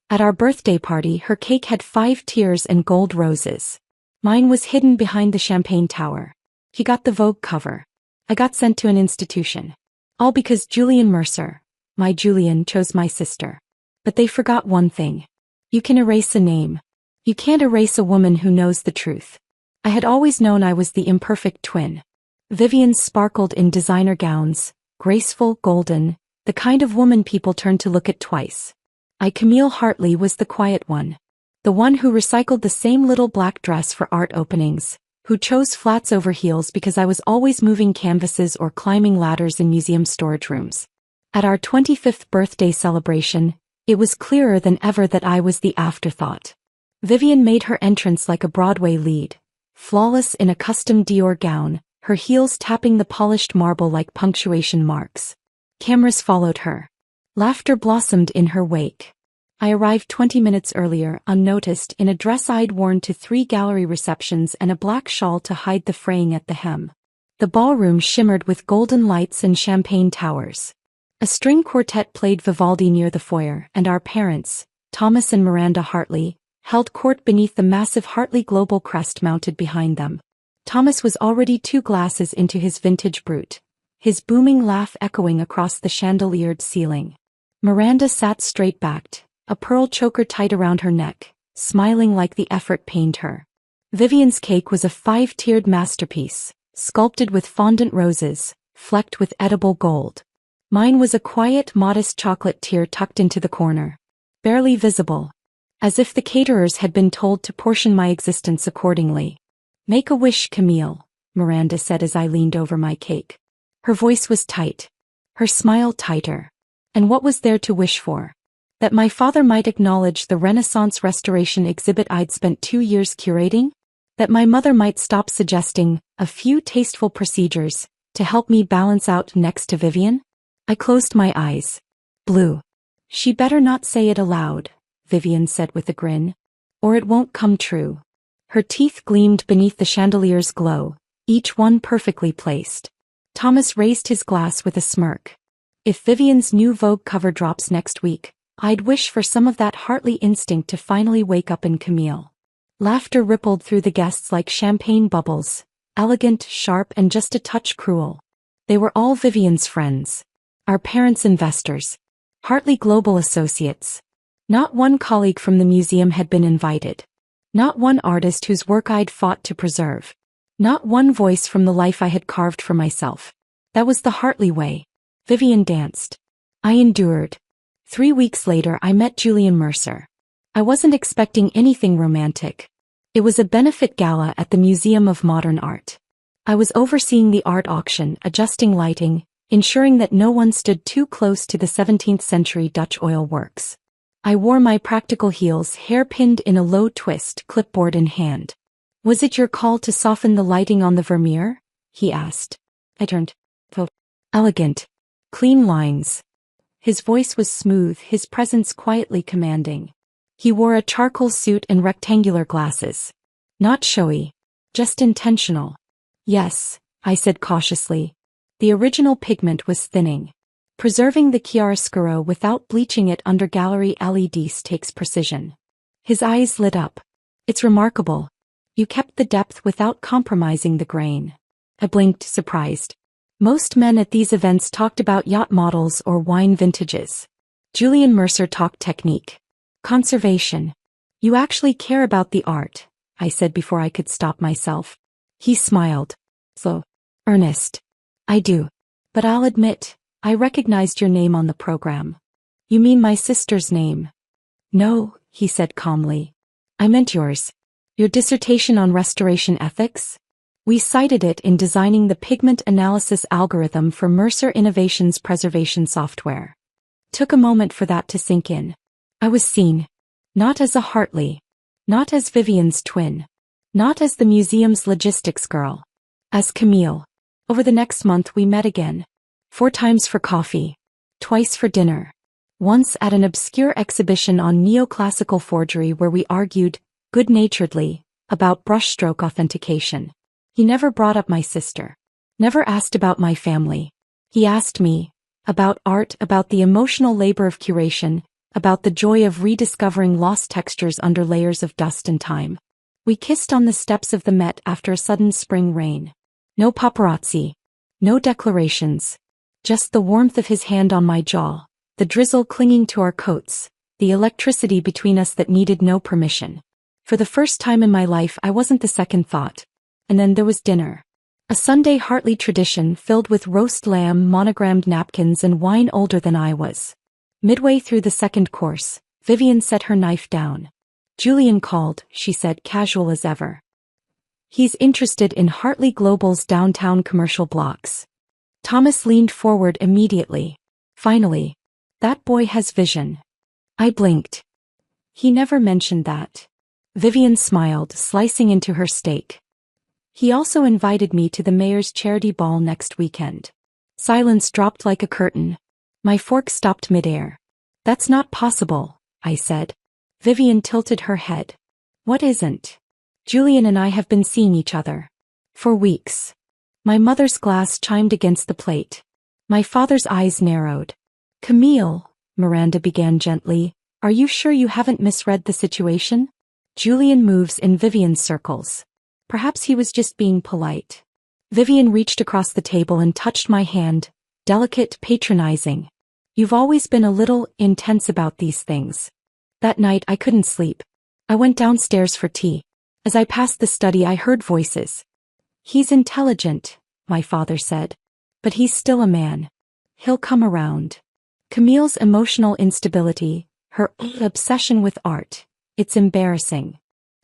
At our birthday party, her cake had 5 tiers and gold roses. Mine was hidden behind the champagne tower. He got the Vogue cover. I got sent to an institution. All because Julian Mercer, my Julian, chose my sister. But they forgot one thing. You can erase a name. You can't erase a woman who knows the truth. I had always known I was the imperfect twin. Vivian sparkled in designer gowns, graceful, golden, the kind of woman people turn to look at twice. Camille Hartley was the quiet one. The one who recycled the same little black dress for art openings, who chose flats over heels because I was always moving canvases or climbing ladders in museum storage rooms. At our 25th birthday celebration, it was clearer than ever that I was the afterthought. Vivian made her entrance like a Broadway lead, flawless in a custom Dior gown, her heels tapping the polished marble like punctuation marks. Cameras followed her. Laughter blossomed in her wake. I arrived 20 minutes earlier, unnoticed, in a dress I'd worn to 3 gallery receptions and a black shawl to hide the fraying at the hem. The ballroom shimmered with golden lights and champagne towers. A string quartet played Vivaldi near the foyer, and our parents, Thomas and Miranda Hartley, held court beneath the massive Hartley Global crest mounted behind them. Thomas was already 2 glasses into his vintage brut, his booming laugh echoing across the chandeliered ceiling. Miranda sat straight-backed, a pearl choker tight around her neck, smiling like the effort pained her. Vivian's cake was a 5-tiered masterpiece, sculpted with fondant roses, flecked with edible gold. Mine was a quiet, modest chocolate tier tucked into the corner, barely visible, as if the caterers had been told to portion my existence accordingly. "Make a wish, Camille," Miranda said as I leaned over my cake. Her voice was tight, her smile tighter. And what was there to wish for? That my father might acknowledge the Renaissance restoration exhibit I'd spent 2 years curating? That my mother might stop suggesting a few tasteful procedures to help me balance out next to Vivian? I closed my eyes. Blue. "She better not say it aloud," Vivian said with a grin, "or it won't come true." Her teeth gleamed beneath the chandelier's glow, each one perfectly placed. Thomas raised his glass with a smirk. "If Vivian's new Vogue cover drops next week, I'd wish for some of that Hartley instinct to finally wake up in Camille." Laughter rippled through the guests like champagne bubbles, elegant, sharp, and just a touch cruel. They were all Vivian's friends. Our parents' investors. Hartley Global Associates. Not one colleague from the museum had been invited. Not one artist whose work I'd fought to preserve. Not one voice from the life I had carved for myself. That was the Hartley way. Vivian danced. I endured. 3 weeks later I met Julian Mercer. I wasn't expecting anything romantic. It was a benefit gala at the Museum of Modern Art. I was overseeing the art auction, adjusting lighting, ensuring that no one stood too close to the 17th century Dutch oil works. I wore my practical heels, hair pinned in a low twist, clipboard in hand. "Was it your call to soften the lighting on the Vermeer?" he asked. I turned. "Oh, elegant. Clean lines." His voice was smooth, his presence quietly commanding. He wore a charcoal suit and rectangular glasses. Not showy. Just intentional. "Yes," I said cautiously. The original pigment was thinning. Preserving the chiaroscuro without bleaching it under gallery LEDs takes precision. His eyes lit up. "It's remarkable. You kept the depth without compromising the grain." I blinked, surprised. Most men at these events talked about yacht models or wine vintages. Julian Mercer talked technique. Conservation. "You actually care about the art," I said before I could stop myself. He smiled. "So earnest." "I do. But I'll admit, I recognized your name on the program." "You mean my sister's name?" "No," he said calmly. "I meant yours. Your dissertation on restoration ethics? We cited it in designing the pigment analysis algorithm for Mercer Innovations preservation software." Took a moment for that to sink in. I was seen. Not as a Hartley. Not as Vivian's twin. Not as the museum's logistics girl. As Camille. Over the next month we met again. 4 times for coffee. Twice for dinner. Once at an obscure exhibition on neoclassical forgery where we argued, good-naturedly, about brushstroke authentication. He never brought up my sister. Never asked about my family. He asked me, about art, about the emotional labor of curation, about the joy of rediscovering lost textures under layers of dust and time. We kissed on the steps of the Met after a sudden spring rain. No paparazzi. No declarations. Just the warmth of his hand on my jaw, the drizzle clinging to our coats, the electricity between us that needed no permission. For the first time in my life I wasn't the second thought. And then there was dinner. A Sunday Hartley tradition filled with roast lamb, monogrammed napkins and wine older than I was. Midway through the second course, Vivian set her knife down. Julian called, she said, casual as ever. He's interested in Hartley Global's downtown commercial blocks. Thomas leaned forward immediately. Finally. That boy has vision. I blinked. He never mentioned that. Vivian smiled, slicing into her steak. He also invited me to the mayor's charity ball next weekend. Silence dropped like a curtain. My fork stopped midair. That's not possible, I said. Vivian tilted her head. What isn't? Julian and I have been seeing each other. For weeks. My mother's glass chimed against the plate. My father's eyes narrowed. Camille, Miranda began gently, are you sure you haven't misread the situation? Julian moves in Vivian's circles. Perhaps he was just being polite. Vivian reached across the table and touched my hand, delicate, patronizing. You've always been a little intense about these things. That night I couldn't sleep. I went downstairs for tea. As I passed the study I heard voices. He's intelligent, my father said. But he's still a man. He'll come around. Camille's emotional instability, her obsession with art, it's embarrassing.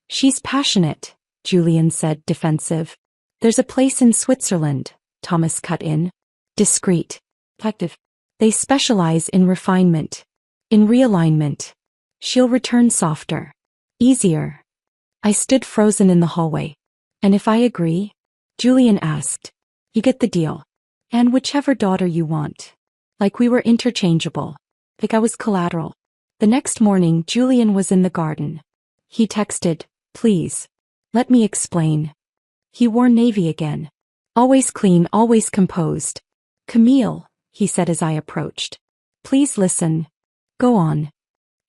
She's passionate, Julian said, defensive. There's a place in Switzerland, Thomas cut in. Discreet. Active. They specialize in refinement. In realignment. She'll return softer. Easier. I stood frozen in the hallway. And if I agree? Julian asked. You get the deal. And whichever daughter you want. Like we were interchangeable. Like I was collateral. The next morning Julian was in the garden. He texted, please. Let me explain. He wore navy again. Always clean, always composed. Camille, he said as I approached. Please listen. Go on.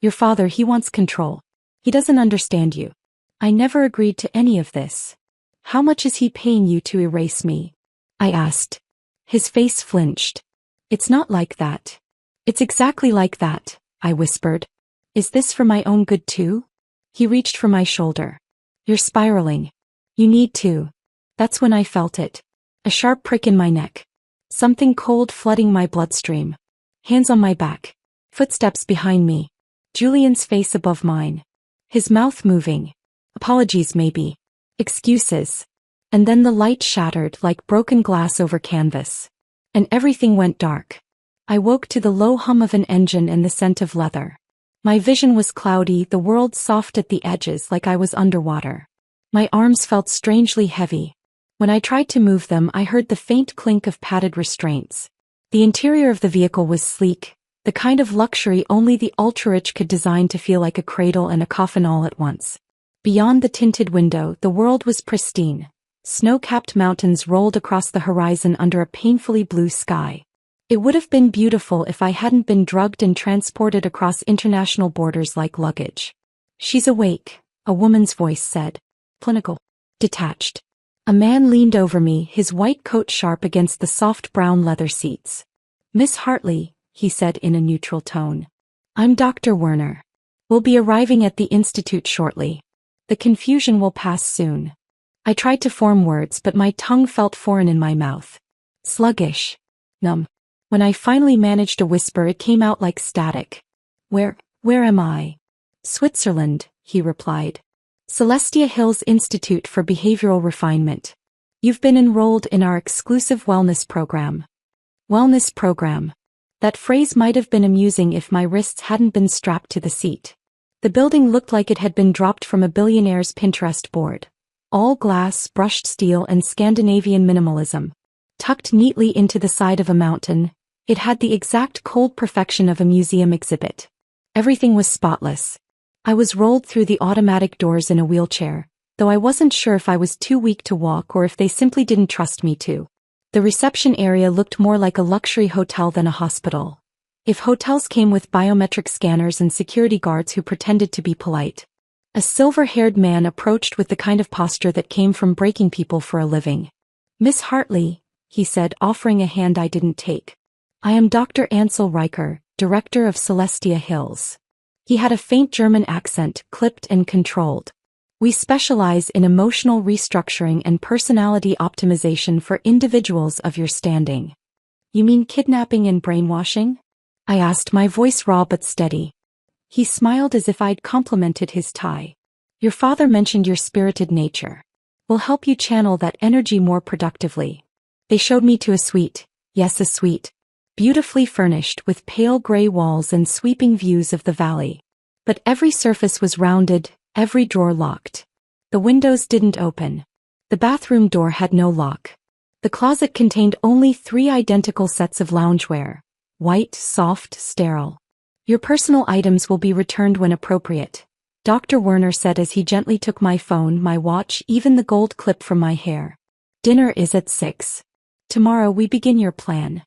Your father, he wants control. He doesn't understand you. I never agreed to any of this. How much is he paying you to erase me? I asked. His face flinched. It's not like that. It's exactly like that, I whispered. Is this for my own good too? He reached for my shoulder. You're spiraling. You need to. That's when I felt it. A sharp prick in my neck. Something cold flooding my bloodstream. Hands on my back. Footsteps behind me. Julian's face above mine. His mouth moving. Apologies maybe. Excuses. And then the light shattered like broken glass over canvas. And everything went dark. I woke to the low hum of an engine and the scent of leather. My vision was cloudy, the world soft at the edges like I was underwater. My arms felt strangely heavy. When I tried to move them I heard the faint clink of padded restraints. The interior of the vehicle was sleek, the kind of luxury only the ultra-rich could design to feel like a cradle and a coffin all at once. Beyond the tinted window the world was pristine. Snow-capped mountains rolled across the horizon under a painfully blue sky. It would have been beautiful if I hadn't been drugged and transported across international borders like luggage. She's awake, a woman's voice said. Clinical. Detached. A man leaned over me, his white coat sharp against the soft brown leather seats. Miss Hartley, he said in a neutral tone. I'm Dr. Werner. We'll be arriving at the institute shortly. The confusion will pass soon. I tried to form words but my tongue felt foreign in my mouth. Sluggish. Numb. When I finally managed to whisper it came out like static. Where am I? Switzerland, he replied. Celestia Hills Institute for Behavioral Refinement. You've been enrolled in our exclusive wellness program. Wellness program. That phrase might have been amusing if my wrists hadn't been strapped to the seat. The building looked like it had been dropped from a billionaire's Pinterest board. All glass, brushed steel and Scandinavian minimalism. Tucked neatly into the side of a mountain, it had the exact cold perfection of a museum exhibit. Everything was spotless. I was rolled through the automatic doors in a wheelchair, though I wasn't sure if I was too weak to walk or if they simply didn't trust me to. The reception area looked more like a luxury hotel than a hospital. If hotels came with biometric scanners and security guards who pretended to be polite. A silver-haired man approached with the kind of posture that came from breaking people for a living. "Miss Hartley," he said, offering a hand I didn't take. "I am Dr. Ansel Riker, director of Celestia Hills." He had a faint German accent, clipped and controlled. "We specialize in emotional restructuring and personality optimization for individuals of your standing." "You mean kidnapping and brainwashing?" I asked, my voice raw but steady. He smiled as if I'd complimented his tie. "Your father mentioned your spirited nature. We'll help you channel that energy more productively." They showed me to a suite. Yes, a suite. Beautifully furnished with pale gray walls and sweeping views of the valley. But every surface was rounded, every drawer locked. The windows didn't open. The bathroom door had no lock. The closet contained only 3 identical sets of loungewear. White, soft, sterile. "Your personal items will be returned when appropriate," Dr. Werner said as he gently took my phone, my watch, even the gold clip from my hair. "Dinner is at 6. Tomorrow we begin your plan."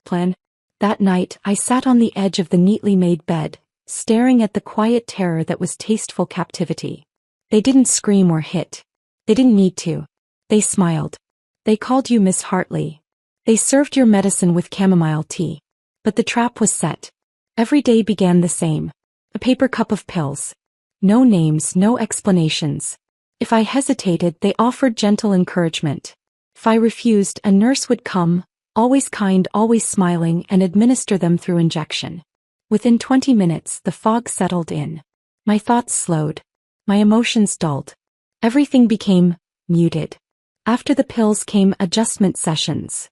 Plan? That night, I sat on the edge of the neatly made bed, staring at the quiet terror that was tasteful captivity. They didn't scream or hit. They didn't need to. They smiled. They called you Miss Hartley. They served your medicine with chamomile tea. But the trap was set. Every day began the same. A paper cup of pills. No names, no explanations. If I hesitated, they offered gentle encouragement. If I refused, a nurse would come, always kind, always smiling, and administer them through injection. Within 20 minutes, the fog settled in. My thoughts slowed. My emotions dulled. Everything became muted. After the pills came adjustment sessions.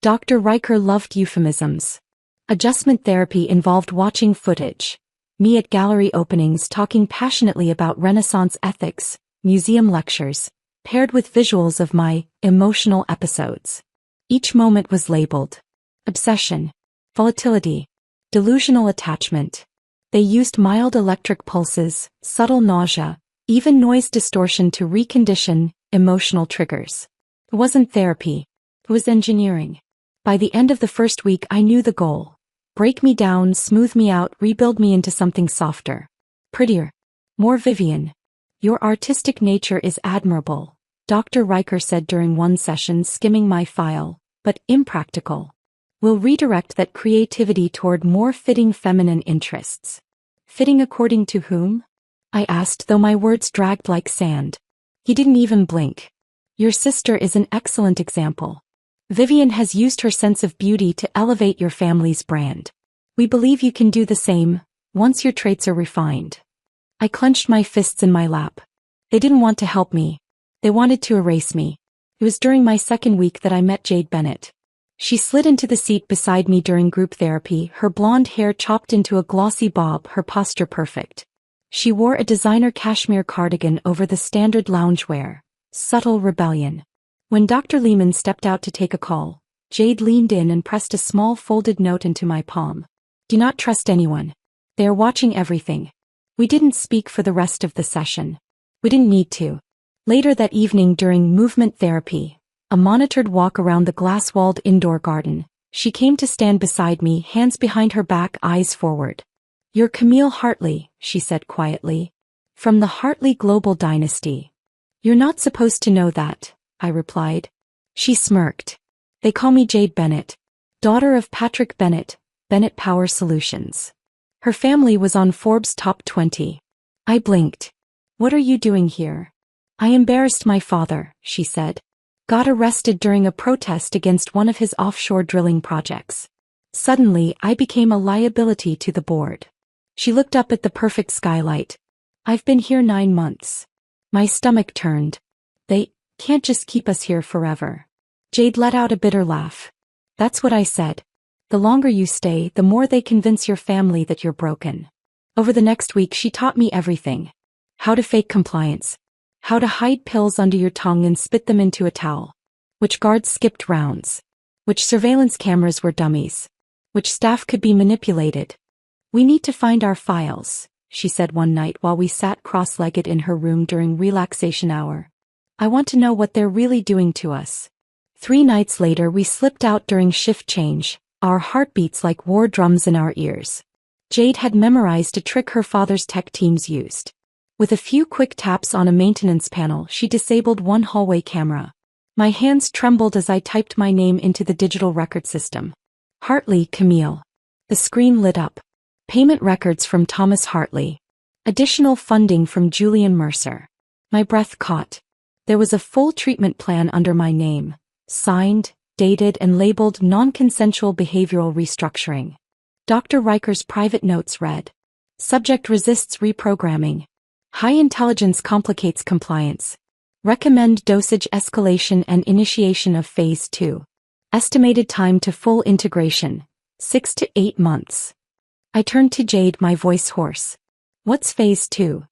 Dr. Riker loved euphemisms. Adjustment therapy involved watching footage. Me at gallery openings talking passionately about Renaissance ethics, museum lectures, paired with visuals of my emotional episodes. Each moment was labeled. Obsession. Volatility. Delusional attachment. They used mild electric pulses, subtle nausea, even noise distortion to recondition emotional triggers. It wasn't therapy. It was engineering. By the end of the first week, I knew the goal. Break me down, smooth me out, rebuild me into something softer. Prettier. More Vivian. "Your artistic nature is admirable," Dr. Riker said during one session, skimming my file, "but impractical. We'll redirect that creativity toward more fitting feminine interests." "Fitting according to whom?" I asked, though my words dragged like sand. He didn't even blink. "Your sister is an excellent example. Vivian has used her sense of beauty to elevate your family's brand. We believe you can do the same, once your traits are refined." I clenched my fists in my lap. They didn't want to help me. They wanted to erase me. It was during my second week that I met Jade Bennett. She slid into the seat beside me during group therapy, her blonde hair chopped into a glossy bob, her posture perfect. She wore a designer cashmere cardigan over the standard loungewear. Subtle rebellion. When Dr. Lehman stepped out to take a call, Jade leaned in and pressed a small folded note into my palm. "Do not trust anyone. They are watching everything." We didn't speak for the rest of the session. We didn't need to. Later that evening during movement therapy, a monitored walk around the glass-walled indoor garden, she came to stand beside me, hands behind her back, eyes forward. "You're Camille Hartley," she said quietly. "From the Hartley global dynasty." "You're not supposed to know that," I replied. She smirked. "They call me Jade Bennett, daughter of Patrick Bennett, Bennett Power Solutions." Her family was on Forbes' top 20. I blinked. "What are you doing here?" "I embarrassed my father," she said. "Got arrested during a protest against one of his offshore drilling projects. Suddenly, I became a liability to the board." She looked up at the perfect skylight. "I've been here 9 months. My stomach turned. They can't just keep us here forever." Jade let out a bitter laugh. "That's what I said. The longer you stay, the more they convince your family that you're broken." Over the next week, she taught me everything. How to fake compliance. How to hide pills under your tongue and spit them into a towel. Which guards skipped rounds. Which surveillance cameras were dummies. Which staff could be manipulated. "We need to find our files," she said one night while we sat cross-legged in her room during relaxation hour. "I want to know what they're really doing to us." 3 nights later, we slipped out during shift change, our heartbeats like war drums in our ears. Jade had memorized a trick her father's tech teams used. With a few quick taps on a maintenance panel, she disabled one hallway camera. My hands trembled as I typed my name into the digital record system. Hartley, Camille. The screen lit up. Payment records from Thomas Hartley. Additional funding from Julian Mercer. My breath caught. There was a full treatment plan under my name, signed, dated and labeled non-consensual behavioral restructuring. Dr. Riker's private notes read. Subject resists reprogramming. High intelligence complicates compliance. Recommend dosage escalation and initiation of Phase 2. Estimated time to full integration, 6 to 8 months. I turned to Jade, my voice hoarse. What's Phase 2?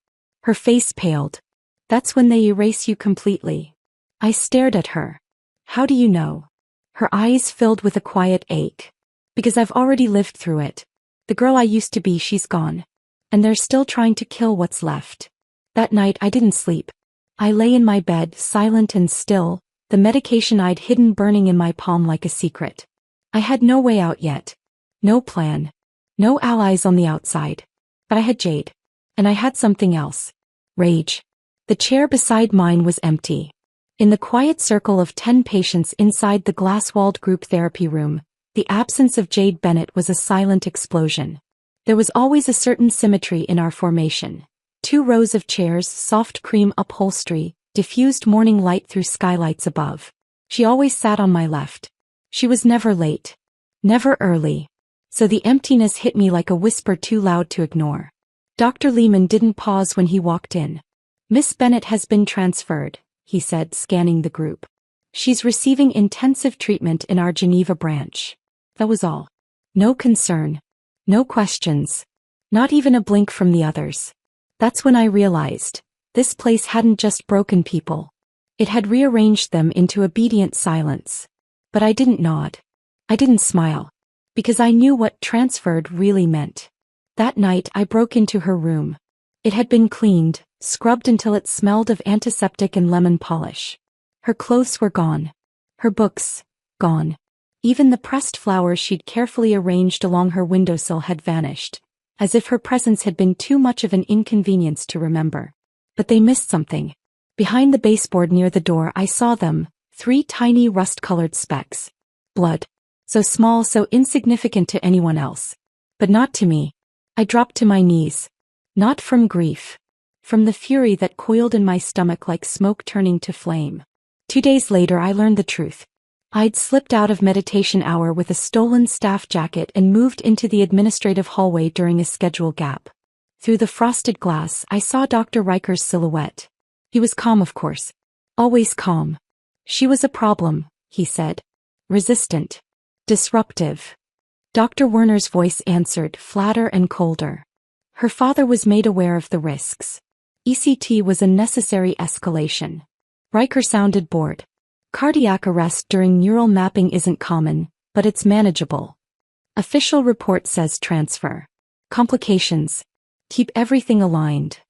Her face paled. That's when they erase you completely. I stared at her. How do you know? Her eyes filled with a quiet ache. Because I've already lived through it. The girl I used to be, she's gone. And they're still trying to kill what's left. That night I didn't sleep. I lay in my bed, silent and still, the medication I'd hidden burning in my palm like a secret. I had no way out yet. No plan. No allies on the outside. But I had Jade. And I had something else. Rage. The chair beside mine was empty. In the quiet circle of 10 patients inside the glass-walled group therapy room, the absence of Jade Bennett was a silent explosion. There was always a certain symmetry in our formation. 2 rows of chairs, soft cream upholstery, diffused morning light through skylights above. She always sat on my left. She was never late. Never early. So the emptiness hit me like a whisper too loud to ignore. Dr. Lehman didn't pause when he walked in. Miss Bennett has been transferred, he said, scanning the group. She's receiving intensive treatment in our Geneva branch. That was all. No concern. No questions. Not even a blink from the others. That's when I realized, this place hadn't just broken people. It had rearranged them into obedient silence. But I didn't nod. I didn't smile. Because I knew what transferred really meant. That night I broke into her room. It had been cleaned, scrubbed until it smelled of antiseptic and lemon polish. Her clothes were gone. Her books, gone. Even the pressed flowers she'd carefully arranged along her windowsill had vanished, as if her presence had been too much of an inconvenience to remember. But they missed something. Behind the baseboard near the door I saw them, 3 tiny rust-colored specks. Blood. So small, so insignificant to anyone else. But not to me. I dropped to my knees. Not from grief. From the fury that coiled in my stomach like smoke turning to flame. 2 days later I learned the truth. I'd slipped out of meditation hour with a stolen staff jacket and moved into the administrative hallway during a schedule gap. Through the frosted glass I saw Dr. Riker's silhouette. He was calm, of course. Always calm. She was a problem, he said. Resistant. Disruptive. Dr. Werner's voice answered, flatter and colder. Her father was made aware of the risks. ECT was a necessary escalation. Riker sounded bored. Cardiac arrest during neural mapping isn't common, but it's manageable. Official report says transfer. Complications. Keep everything aligned.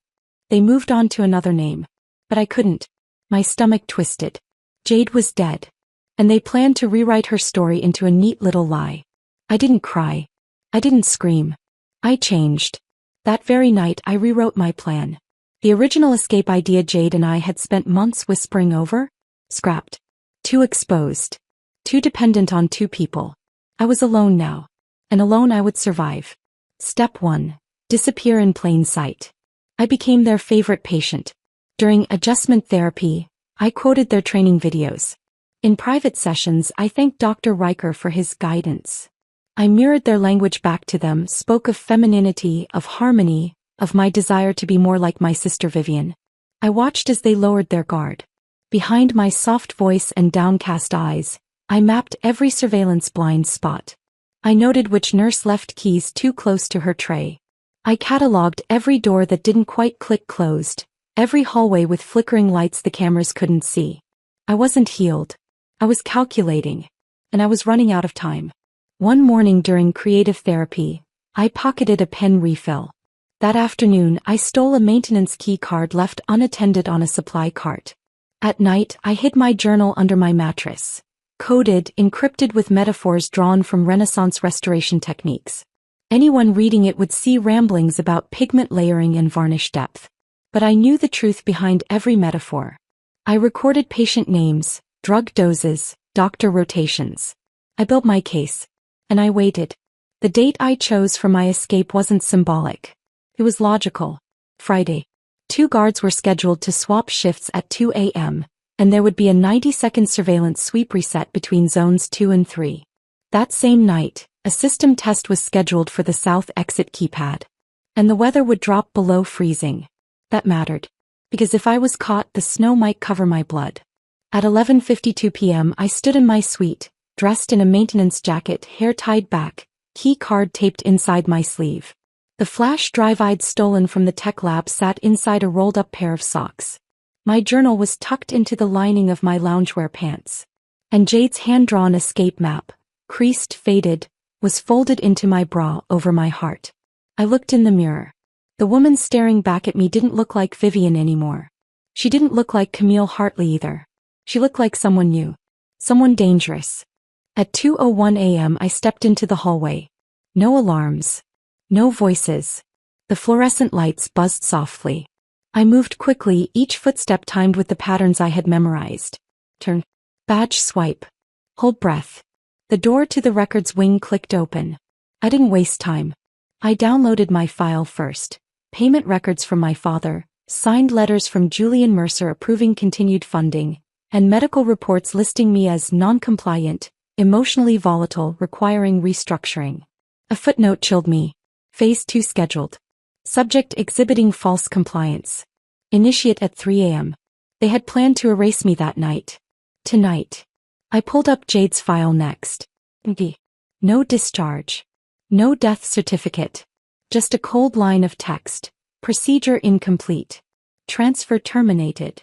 They moved on to another name. But I couldn't. My stomach twisted. Jade was dead. And they planned to rewrite her story into a neat little lie. I didn't cry. I didn't scream. I changed. That very night I rewrote my plan. The original escape idea Jade and I had spent months whispering over? Scrapped. Too exposed. Too dependent on 2 people. I was alone now. And alone I would survive. Step 1. Disappear in plain sight. I became their favorite patient. During adjustment therapy, I quoted their training videos. In private sessions I thanked Dr. Riker for his guidance. I mirrored their language back to them, spoke of femininity, of harmony, of my desire to be more like my sister Vivian. I watched as they lowered their guard. Behind my soft voice and downcast eyes, I mapped every surveillance blind spot. I noted which nurse left keys too close to her tray. I catalogued every door that didn't quite click closed, every hallway with flickering lights the cameras couldn't see. I wasn't healed. I was calculating. And I was running out of time. One morning during creative therapy, I pocketed a pen refill. That afternoon I stole a maintenance key card left unattended on a supply cart. At night I hid my journal under my mattress. coded, encrypted with metaphors drawn from Renaissance restoration techniques. Anyone reading it would see ramblings about pigment layering and varnish depth. But I knew the truth behind every metaphor. I recorded patient names, drug doses, doctor rotations. I built my case. And I waited. The date I chose for my escape wasn't symbolic. It was logical. Friday. 2 guards were scheduled to swap shifts at 2 a.m., and there would be a 90-second surveillance sweep reset between zones 2 and 3. That same night, a system test was scheduled for the south exit keypad. And the weather would drop below freezing. That mattered. Because if I was caught, the snow might cover my blood. At 11:52 p.m. I stood in my suite, dressed in a maintenance jacket, hair tied back, key card taped inside my sleeve. The flash drive I'd stolen from the tech lab sat inside a rolled-up pair of socks. My journal was tucked into the lining of my loungewear pants. And Jade's hand-drawn escape map, creased, faded, was folded into my bra over my heart. I looked in the mirror. The woman staring back at me didn't look like Vivian anymore. She didn't look like Camille Hartley either. She looked like someone new. Someone dangerous. At 2:01 a.m. I stepped into the hallway. No alarms. No voices. The fluorescent lights buzzed softly. I moved quickly, each footstep timed with the patterns I had memorized. Turn. Badge swipe. Hold breath. The door to the records wing clicked open. I didn't waste time. I downloaded my file first. Payment records from my father, signed letters from Julian Mercer approving continued funding, and medical reports listing me as non-compliant, emotionally volatile, requiring restructuring. A footnote chilled me. Phase 2 scheduled. Subject exhibiting false compliance. Initiate at 3 a.m. They had planned to erase me that night. Tonight. I pulled up Jade's file next. No discharge. No death certificate. Just a cold line of text. Procedure incomplete. Transfer terminated.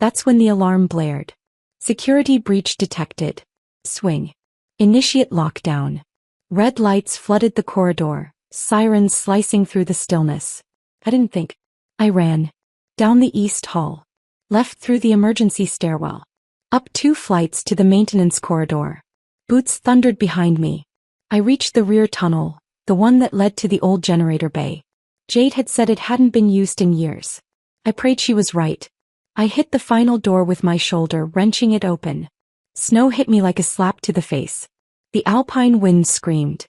That's when the alarm blared. Security breach detected. Swing. Initiate lockdown. Red lights flooded the corridor, sirens slicing through the stillness. I didn't think. I ran. Down the east hall. Left through the emergency stairwell. Up 2 flights to the maintenance corridor. Boots thundered behind me. I reached the rear tunnel, the one that led to the old generator bay. Jade had said it hadn't been used in years. I prayed she was right. I hit the final door with my shoulder, wrenching it open. Snow hit me like a slap to the face. The alpine wind screamed.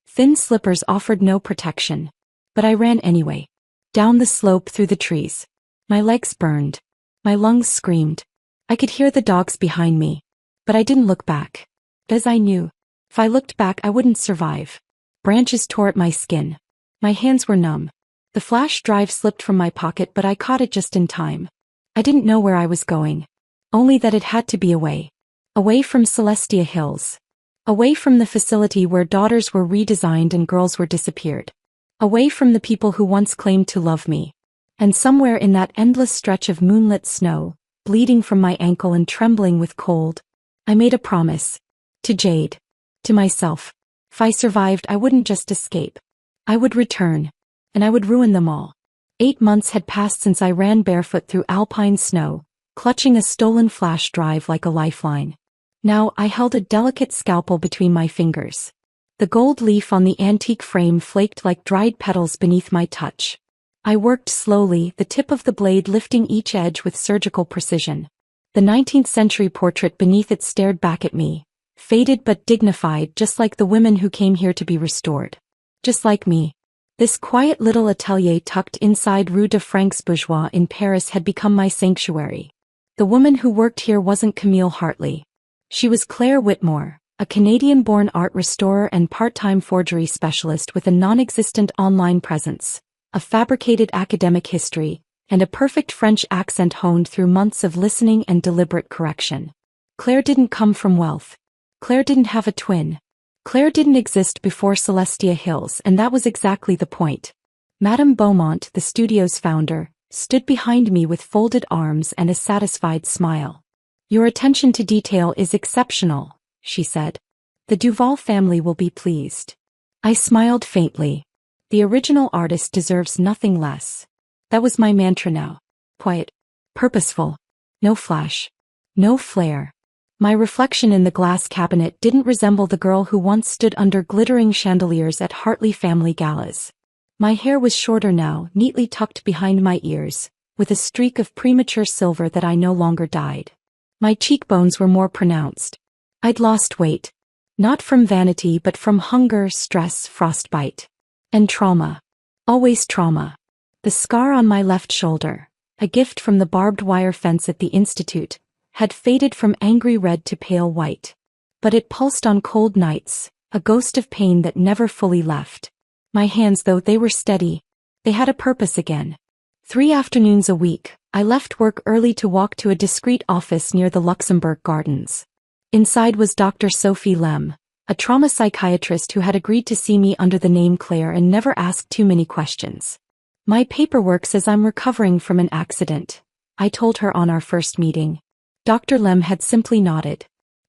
Thin slippers offered no protection. But I ran anyway. Down the slope through the trees. My legs burned. My lungs screamed. I could hear the dogs behind me. But I didn't look back. As I knew. If I looked back I wouldn't survive. Branches tore at my skin. My hands were numb. The flash drive slipped from my pocket but I caught it just in time. I didn't know where I was going. Only that it had to be away. Away from Celestia Hills. Away from the facility where daughters were redesigned and girls were disappeared. Away from the people who once claimed to love me. And somewhere in that endless stretch of moonlit snow, bleeding from my ankle and trembling with cold, I made a promise. To Jade. To myself. If I survived I wouldn't just escape. I would return. And I would ruin them all. 8 months had passed since I ran barefoot through alpine snow, clutching a stolen flash drive like a lifeline. Now I held a delicate scalpel between my fingers. The gold leaf on the antique frame flaked like dried petals beneath my touch. I worked slowly, the tip of the blade lifting each edge with surgical precision. The 19th century portrait beneath it stared back at me, faded but dignified, just like the women who came here to be restored. Just like me. This quiet little atelier tucked inside Rue de Francs-Bourgeois in Paris had become my sanctuary. The woman who worked here wasn't Camille Hartley. She was Claire Whitmore, a Canadian-born art restorer and part-time forgery specialist with a non-existent online presence, a fabricated academic history, and a perfect French accent honed through months of listening and deliberate correction. Claire didn't come from wealth. Claire didn't have a twin. Claire didn't exist before Celestia Hills, and that was exactly the point. Madame Beaumont, the studio's founder, stood behind me with folded arms and a satisfied smile. Your attention to detail is exceptional, she said. The Duval family will be pleased. I smiled faintly. The original artist deserves nothing less. That was my mantra now. Quiet. Purposeful. No flash. No flare. My reflection in the glass cabinet didn't resemble the girl who once stood under glittering chandeliers at Hartley family galas. My hair was shorter now, neatly tucked behind my ears, with a streak of premature silver that I no longer dyed. My cheekbones were more pronounced. I'd lost weight. Not from vanity but from hunger, stress, frostbite. And trauma. Always trauma. The scar on my left shoulder, a gift from the barbed wire fence at the institute, had faded from angry red to pale white. But it pulsed on cold nights, a ghost of pain that never fully left. My hands, though they were steady, they had a purpose again. 3 afternoons a week, I left work early to walk to a discreet office near the Luxembourg Gardens. Inside was Dr. Sophie Lem, a trauma psychiatrist who had agreed to see me under the name Claire and never asked too many questions. My paperwork says I'm recovering from an accident, I told her on our first meeting. Dr. Lem had simply nodded.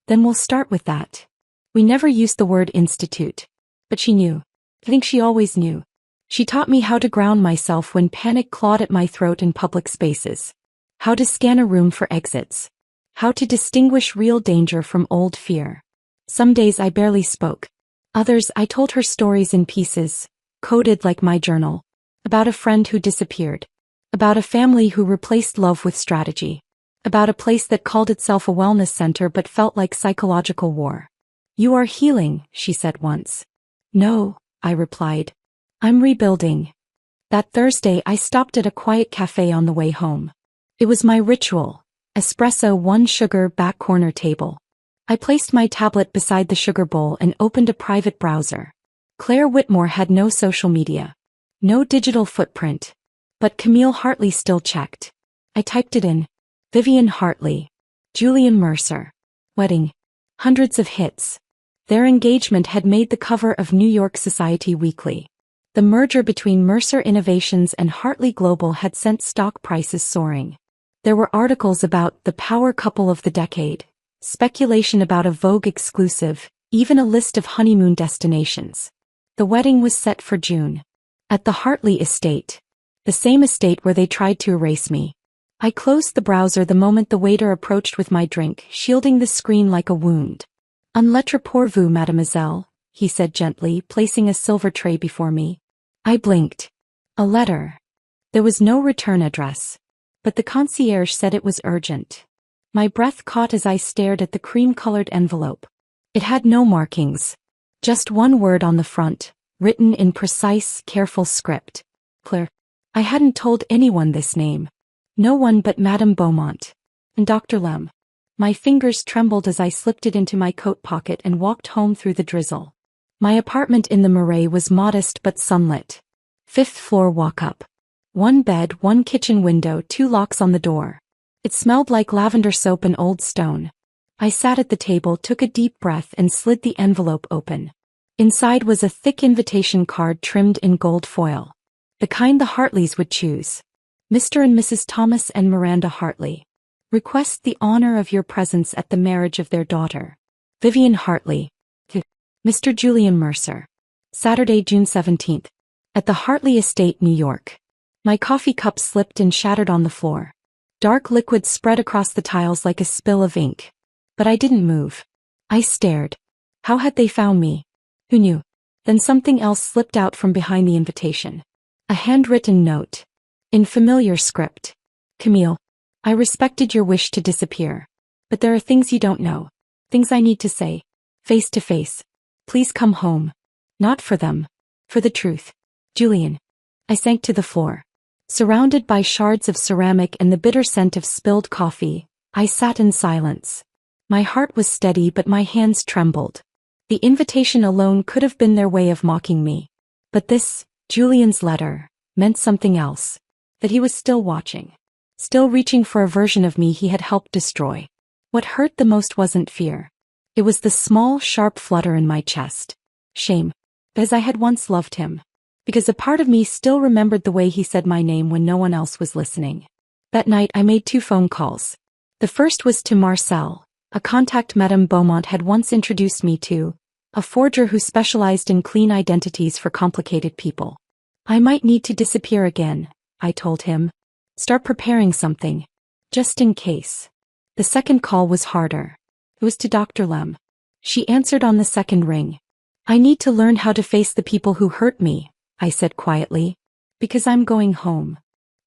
Then we'll start with that. We never used the word institute. But she knew. I think she always knew. She taught me how to ground myself when panic clawed at my throat in public spaces. How to scan a room for exits. How to distinguish real danger from old fear. Some days I barely spoke. Others I told her stories in pieces, coded like my journal. About a friend who disappeared. About a family who replaced love with strategy. About a place that called itself a wellness center but felt like psychological war. You are healing, she said once. No, I replied. I'm rebuilding. That Thursday I stopped at a quiet cafe on the way home. It was my ritual. Espresso, 1 sugar, back corner table. I placed my tablet beside the sugar bowl and opened a private browser. Claire Whitmore had no social media. No digital footprint. But Camille Hartley still checked. I typed it in. Vivian Hartley. Julian Mercer. Wedding. Hundreds of hits. Their engagement had made the cover of New York Society Weekly. The merger between Mercer Innovations and Hartley Global had sent stock prices soaring. There were articles about the power couple of the decade, speculation about a Vogue exclusive, even a list of honeymoon destinations. The wedding was set for June. At the Hartley estate. The same estate where they tried to erase me. I closed the browser the moment the waiter approached with my drink, shielding the screen like a wound. "Un lettre pour vous, mademoiselle," he said gently, placing a silver tray before me. I blinked. A letter. There was no return address. But the concierge said it was urgent. My breath caught as I stared at the cream-colored envelope. It had no markings. Just one word on the front, written in precise, careful script. Claire. I hadn't told anyone this name. No one but Madame Beaumont. And Dr. Lem. My fingers trembled as I slipped it into my coat pocket and walked home through the drizzle. My apartment in the Marais was modest but sunlit. 5th floor walk-up. 1 bed, 1 kitchen window, 2 locks on the door. It smelled like lavender soap and old stone. I sat at the table, took a deep breath and slid the envelope open. Inside was a thick invitation card trimmed in gold foil. The kind the Hartleys would choose. Mr. and Mrs. Thomas and Miranda Hartley. Request the honor of your presence at the marriage of their daughter, Vivian Hartley, to Mr. Julian Mercer. Saturday, June 17th. At the Hartley Estate, New York. My coffee cup slipped and shattered on the floor. Dark liquid spread across the tiles like a spill of ink. But I didn't move. I stared. How had they found me? Who knew? Then something else slipped out from behind the invitation. A handwritten note. In familiar script. Camille. I respected your wish to disappear. But there are things you don't know. Things I need to say. Face to face. Please come home. Not for them. For the truth. Julian. I sank to the floor. Surrounded by shards of ceramic and the bitter scent of spilled coffee, I sat in silence. My heart was steady but my hands trembled. The invitation alone could have been their way of mocking me. But this, Julian's letter, meant something else. That he was still watching. Still reaching for a version of me he had helped destroy. What hurt the most wasn't fear. It was the small, sharp flutter in my chest. Shame. Because I had once loved him. Because a part of me still remembered the way he said my name when no one else was listening. That night I made 2 phone calls. The first was to Marcel, a contact Madame Beaumont had once introduced me to, a forger who specialized in clean identities for complicated people. I might need to disappear again, I told him. Start preparing something. Just in case. The second call was harder. It was to Dr. Lem. She answered on the second ring. I need to learn how to face the people who hurt me, I said quietly. Because I'm going home.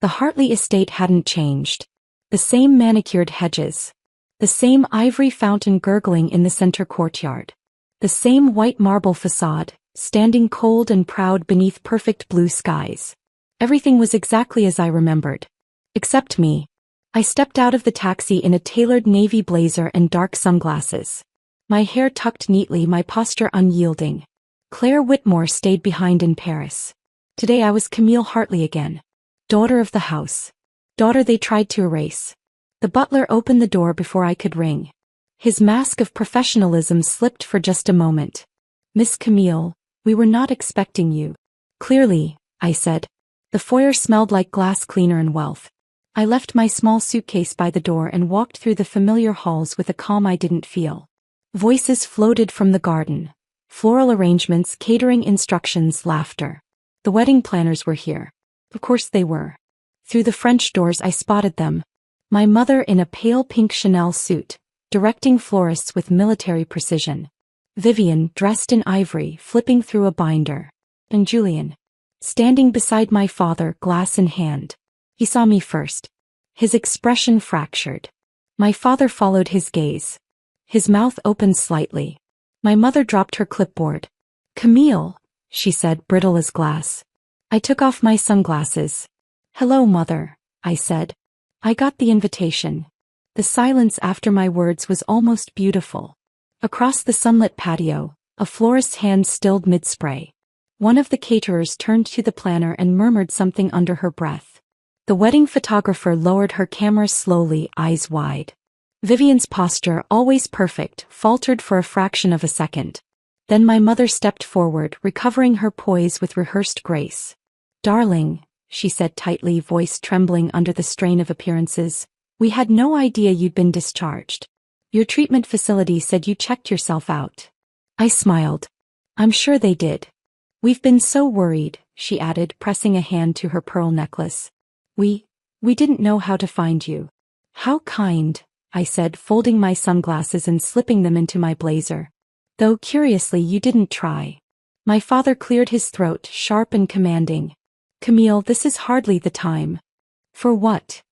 The Hartley estate hadn't changed. The same manicured hedges. The same ivory fountain gurgling in the center courtyard. The same white marble facade, standing cold and proud beneath perfect blue skies. Everything was exactly as I remembered. Except me. I stepped out of the taxi in a tailored navy blazer and dark sunglasses. My hair tucked neatly, my posture unyielding. Claire Whitmore stayed behind in Paris. Today I was Camille Hartley again. Daughter of the house. Daughter they tried to erase. The butler opened the door before I could ring. His mask of professionalism slipped for just a moment. Miss Camille, we were not expecting you. Clearly, I said. The foyer smelled like glass cleaner and wealth. I left my small suitcase by the door and walked through the familiar halls with a calm I didn't feel. Voices floated from the garden. Floral arrangements, catering instructions, laughter. The wedding planners were here. Of course they were. Through the French doors I spotted them. My mother in a pale pink Chanel suit, directing florists with military precision. Vivian, dressed in ivory, flipping through a binder. And Julian, standing beside my father, glass in hand. He saw me first. His expression fractured. My father followed his gaze. His mouth opened slightly. My mother dropped her clipboard. Camille, she said, brittle as glass. I took off my sunglasses. Hello, mother, I said. I got the invitation. The silence after my words was almost beautiful. Across the sunlit patio, a florist's hand stilled mid-spray. One of the caterers turned to the planner and murmured something under her breath. The wedding photographer lowered her camera slowly, eyes wide. Vivian's posture, always perfect, faltered for a fraction of a second. Then my mother stepped forward, recovering her poise with rehearsed grace. Darling, she said tightly, voice trembling under the strain of appearances, we had no idea you'd been discharged. Your treatment facility said you checked yourself out. I smiled. I'm sure they did. We've been so worried, she added, pressing a hand to her pearl necklace. We didn't know how to find you. How kind, I said, folding my sunglasses and slipping them into my blazer. Though curiously you didn't try. My father cleared his throat, sharp and commanding. Camille, this is hardly the time. For what?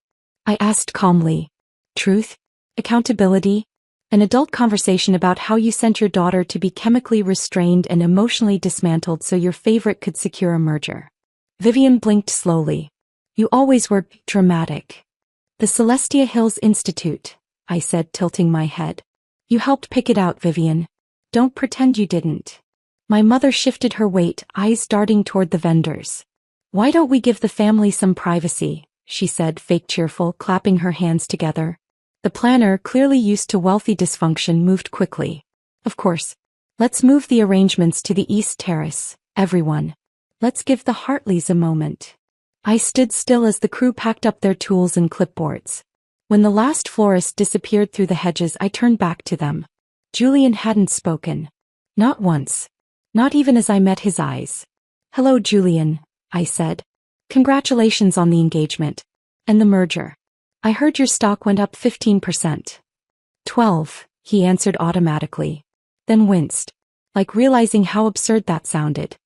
I asked calmly. Truth? Accountability? An adult conversation about how you sent your daughter to be chemically restrained and emotionally dismantled so your favorite could secure a merger. Vivian blinked slowly. You always were dramatic. The Celestia Hills Institute, I said, tilting my head. You helped pick it out, Vivian. Don't pretend you didn't. My mother shifted her weight, eyes darting toward the vendors. Why don't we give the family some privacy, she said, fake cheerful, clapping her hands together. The planner, clearly used to wealthy dysfunction, moved quickly. Of course. Let's move the arrangements to the East Terrace, everyone. Let's give the Hartleys a moment. I stood still as the crew packed up their tools and clipboards. When the last florist disappeared through the hedges, I turned back to them. Julian hadn't spoken. Not once. Not even as I met his eyes. Hello, Julian, I said. Congratulations on the engagement. And the merger. I heard your stock went up 15%. 12, he answered automatically. Then winced. Like realizing how absurd that sounded.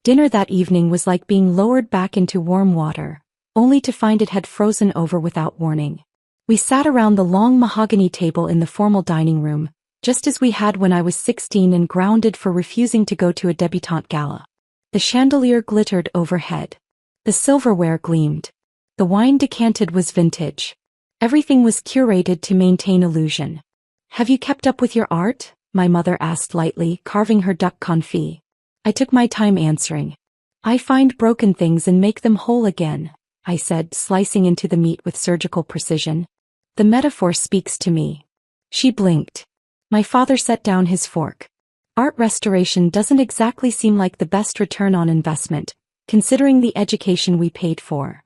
Dinner that evening was like being lowered back into warm water, only to find it had frozen over without warning. We sat around the long mahogany table in the formal dining room, just as we had when I was 16 and grounded for refusing to go to a debutante gala. The chandelier glittered overhead. The silverware gleamed. The wine decanted was vintage. Everything was curated to maintain illusion. Have you kept up with your art? My mother asked lightly, carving her duck confit. I took my time answering. I find broken things and make them whole again, I said, slicing into the meat with surgical precision. The metaphor speaks to me. She blinked. My father set down his fork. Art restoration doesn't exactly seem like the best return on investment, considering the education we paid for.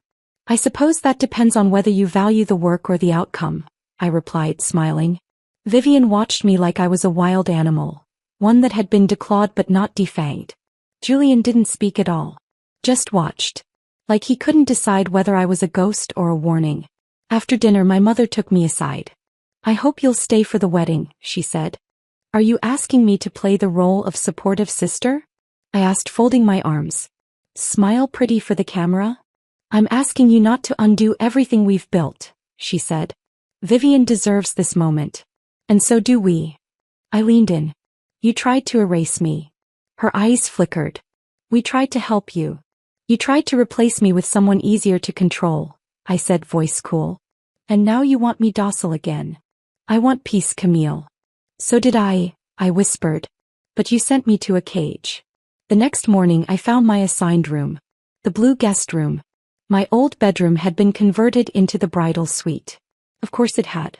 I suppose that depends on whether you value the work or the outcome, I replied, smiling. Vivian watched me like I was a wild animal, one that had been declawed but not defanged. Julian didn't speak at all. Just watched. Like he couldn't decide whether I was a ghost or a warning. After dinner my mother took me aside. I hope you'll stay for the wedding, she said. Are you asking me to play the role of supportive sister? I asked, folding my arms. Smile pretty for the camera? I'm asking you not to undo everything we've built, she said. Vivian deserves this moment. And so do we. I leaned in. You tried to erase me. Her eyes flickered. We tried to help you. You tried to replace me with someone easier to control, I said, voice cool. And now you want me docile again. I want peace, Camille. So did I whispered. But you sent me to a cage. The next morning I found my assigned room. The blue guest room. My old bedroom had been converted into the bridal suite. Of course it had.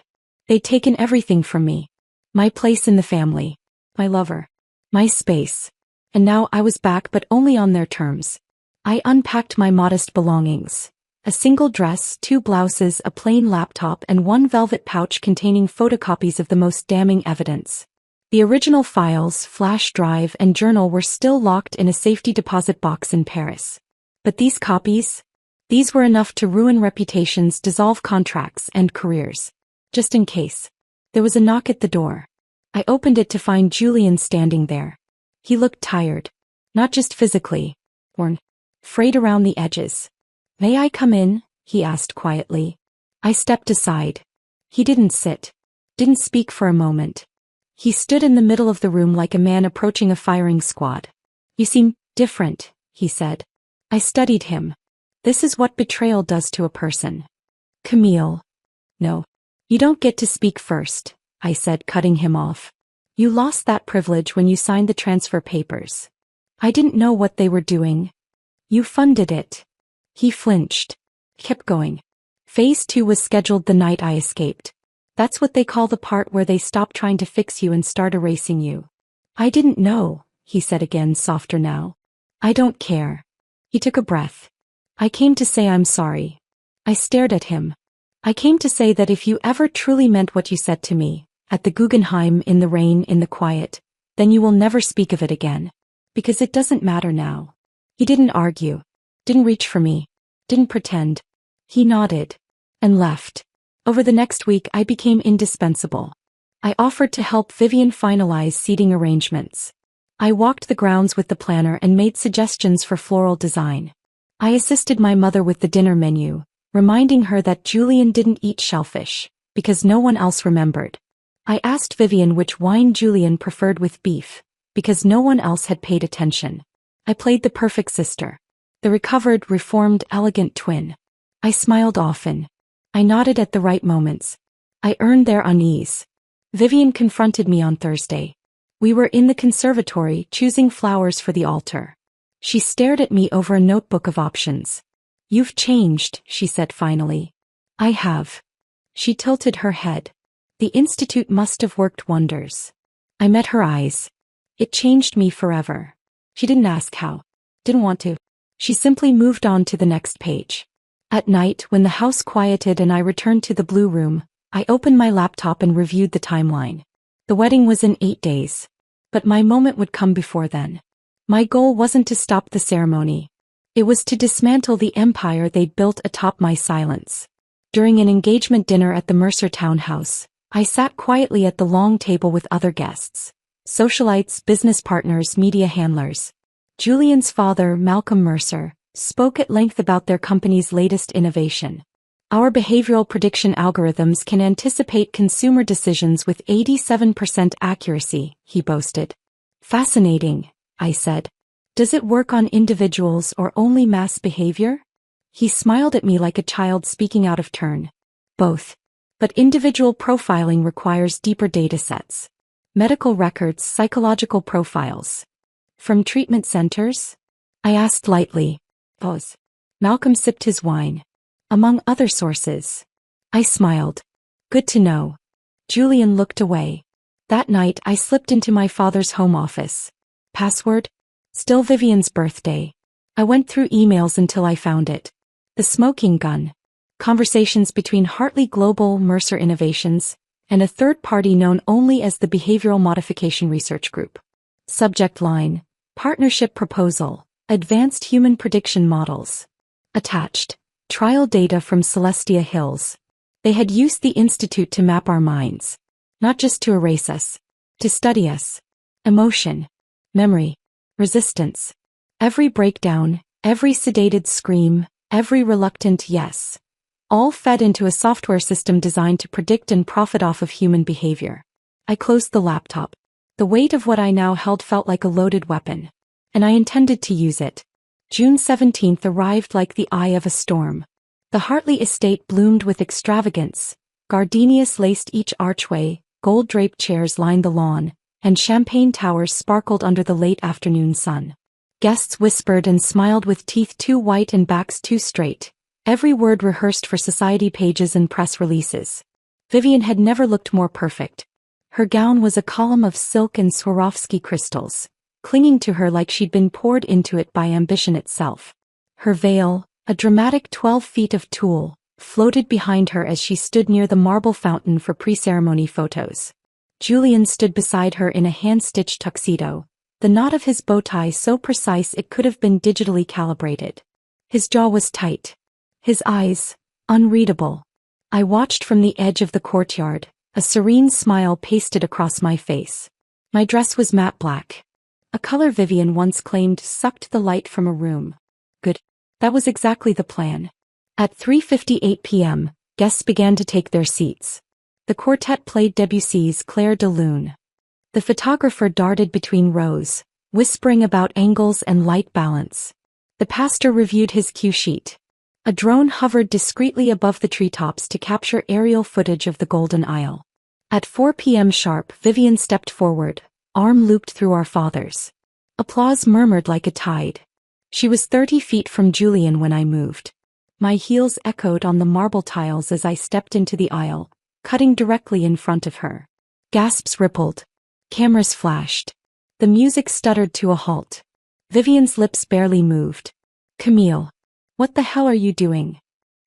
They'd taken everything from me. My place in the family. My lover. My space. And now I was back, but only on their terms. I unpacked my modest belongings. A single dress, 2 blouses, a plain laptop, and 1 velvet pouch containing photocopies of the most damning evidence. The original files, flash drive, and journal were still locked in a safety deposit box in Paris. But these copies? These were enough to ruin reputations, dissolve contracts, and careers. Just in case. There was a knock at the door. I opened it to find Julian standing there. He looked tired. Not just physically. Worn. Frayed around the edges. May I come in? He asked quietly. I stepped aside. He didn't sit. Didn't speak for a moment. He stood in the middle of the room like a man approaching a firing squad. You seem different, he said. I studied him. This is what betrayal does to a person. Camille. No. You don't get to speak first, I said, cutting him off. You lost that privilege when you signed the transfer papers. I didn't know what they were doing. You funded it. He flinched. Kept going. Phase 2 was scheduled the night I escaped. That's what they call the part where they stop trying to fix you and start erasing you. I didn't know, he said again, softer now. I don't care. He took a breath. I came to say I'm sorry. I stared at him. I came to say that if you ever truly meant what you said to me, at the Guggenheim, in the rain, in the quiet, then you will never speak of it again. Because it doesn't matter now. He didn't argue. Didn't reach for me. Didn't pretend. He nodded. And left. Over the next week I became indispensable. I offered to help Vivian finalize seating arrangements. I walked the grounds with the planner and made suggestions for floral design. I assisted my mother with the dinner menu, reminding her that Julian didn't eat shellfish, because no one else remembered. I asked Vivian which wine Julian preferred with beef, because no one else had paid attention. I played the perfect sister. The recovered, reformed, elegant twin. I smiled often. I nodded at the right moments. I earned their unease. Vivian confronted me on Thursday. We were in the conservatory choosing flowers for the altar. She stared at me over a notebook of options. You've changed, she said finally. I have. She tilted her head. The institute must have worked wonders. I met her eyes. It changed me forever. She didn't ask how. Didn't want to. She simply moved on to the next page. At night, when the house quieted and I returned to the blue room, I opened my laptop and reviewed the timeline. The wedding was in 8 days. But my moment would come before then. My goal wasn't to stop the ceremony. It was to dismantle the empire they'd built atop my silence. During an engagement dinner at the Mercer townhouse, I sat quietly at the long table with other guests. Socialites, business partners, media handlers. Julian's father, Malcolm Mercer, spoke at length about their company's latest innovation. Our behavioral prediction algorithms can anticipate consumer decisions with 87% accuracy, he boasted. Fascinating, I said. Does it work on individuals or only mass behavior? He smiled at me like a child speaking out of turn. Both. But individual profiling requires deeper datasets. Medical records, psychological profiles. From treatment centers? I asked lightly. Pause. Malcolm sipped his wine. Among other sources. I smiled. Good to know. Julian looked away. That night I slipped into my father's home office. Password? Still Vivian's birthday. I went through emails until I found it. The smoking gun. Conversations between Hartley Global, Mercer Innovations, and a third party known only as the Behavioral Modification Research Group. Subject line. Partnership proposal. Advanced human prediction models. Attached. Trial data from Celestia Hills. They had used the institute to map our minds. Not just to erase us. To study us. Emotion. Memory. Resistance. Every breakdown, every sedated scream, every reluctant yes. All fed into a software system designed to predict and profit off of human behavior. I closed the laptop. The weight of what I now held felt like a loaded weapon. And I intended to use it. June 17th arrived like the eye of a storm. The Hartley estate bloomed with extravagance. Gardenias laced each archway, gold-draped chairs lined the lawn, and champagne towers sparkled under the late afternoon sun. Guests whispered and smiled with teeth too white and backs too straight, every word rehearsed for society pages and press releases. Vivian had never looked more perfect. Her gown was a column of silk and Swarovski crystals, clinging to her like she'd been poured into it by ambition itself. Her veil, a dramatic 12 feet of tulle, floated behind her as she stood near the marble fountain for pre-ceremony photos. Julian stood beside her in a hand-stitched tuxedo, the knot of his bow tie so precise it could have been digitally calibrated. His jaw was tight. His eyes, unreadable. I watched from the edge of the courtyard, a serene smile pasted across my face. My dress was matte black. A color Vivian once claimed sucked the light from a room. Good. That was exactly the plan. At 3:58 p.m., guests began to take their seats. The quartet played Debussy's Clair de Lune. The photographer darted between rows, whispering about angles and light balance. The pastor reviewed his cue sheet. A drone hovered discreetly above the treetops to capture aerial footage of the Golden Isle. At 4 p.m. sharp, Vivian stepped forward, arm looped through our father's. Applause murmured like a tide. She was 30 feet from Julian when I moved. My heels echoed on the marble tiles as I stepped into the aisle, cutting directly in front of her. Gasps rippled. Cameras flashed. The music stuttered to a halt. Vivian's lips barely moved. "Camille, what the hell are you doing?"